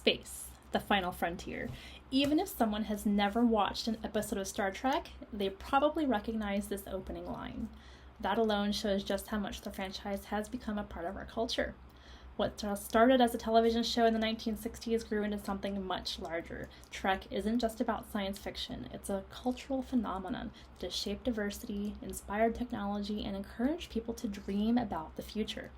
Space, the final frontier. Even if someone has never watched an episode of Star Trek, they probably recognize this opening line. That alone shows just how much the franchise has become a part of our culture. What started as a television show in the 1960s grew into something much larger. Trek isn't just about science fiction, it's a cultural phenomenon that has shaped diversity, inspired technology, and encouraged people to dream about the future.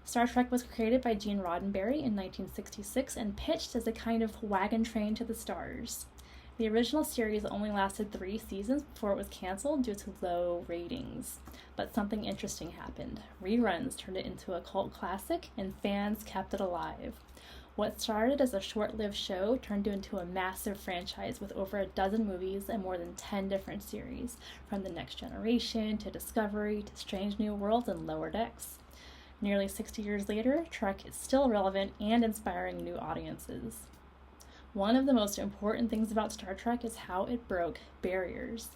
Star Trek was created by Gene Roddenberry in 1966 and pitched as a kind of wagon train to the stars. The original series only lasted 3 seasons before it was canceled due to low ratings. But something interesting happened. Reruns turned it into a cult classic, and fans kept it alive. What started as a short-lived show turned into a massive franchise with over a dozen movies and more than 10 different series, from The Next Generation to Discovery to Strange New Worlds and Lower Decks. Nearly 60 years later, Trek is still relevant and inspiring new audiences. One of the most important things about Star Trek is how it broke barriers.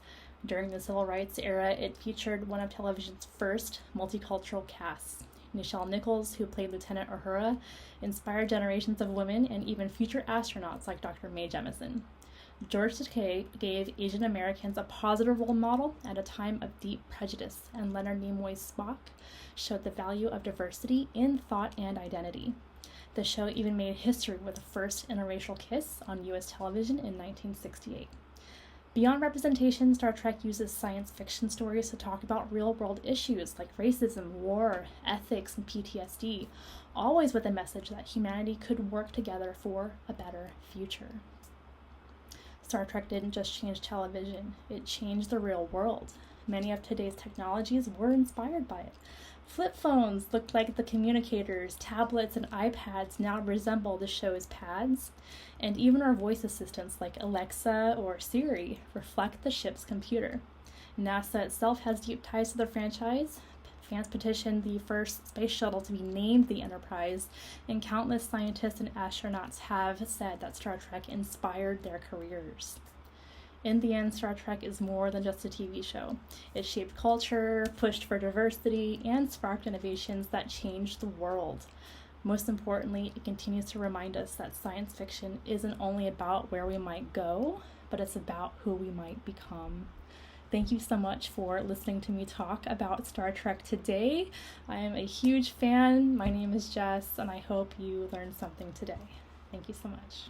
During the Civil Rights era, it featured one of television's first multicultural casts. Nichelle Nichols, who played Lieutenant Uhura, inspired generations of women and even future astronauts like Dr. Mae Jemison. George Takei gave Asian Americans a positive role model at a time of deep prejudice, and Leonard Nimoy's Spock showed the value of diversity in thought and identity. The show even made history with the first interracial kiss on U.S. television in 1968. Beyond representation, Star Trek uses science fiction stories to talk about real-world issues like racism, war, ethics, and PTSD, always with a message that humanity could work together for a better future. Star Trek didn't just change television, it changed the real world. Many of today's technologies were inspired by it. Flip phones looked like the communicators, tablets and iPads now resemble the show's pads, and even our voice assistants like Alexa or Siri reflect the ship's computer. NASA itself has deep ties to the franchise. Fans petitioned the first space shuttle to be named the Enterprise, and countless scientists and astronauts have said that Star Trek inspired their careers. In the end, Star Trek is more than just a TV show. It shaped culture, pushed for diversity, and sparked innovations that changed the world. Most importantly, it continues to remind us that science fiction isn't only about where we might go, but it's about who we might become. Thank you so much for listening to me talk about Star Trek today. I am a huge fan. My name is Jess, and I hope you learned something today. Thank you so much.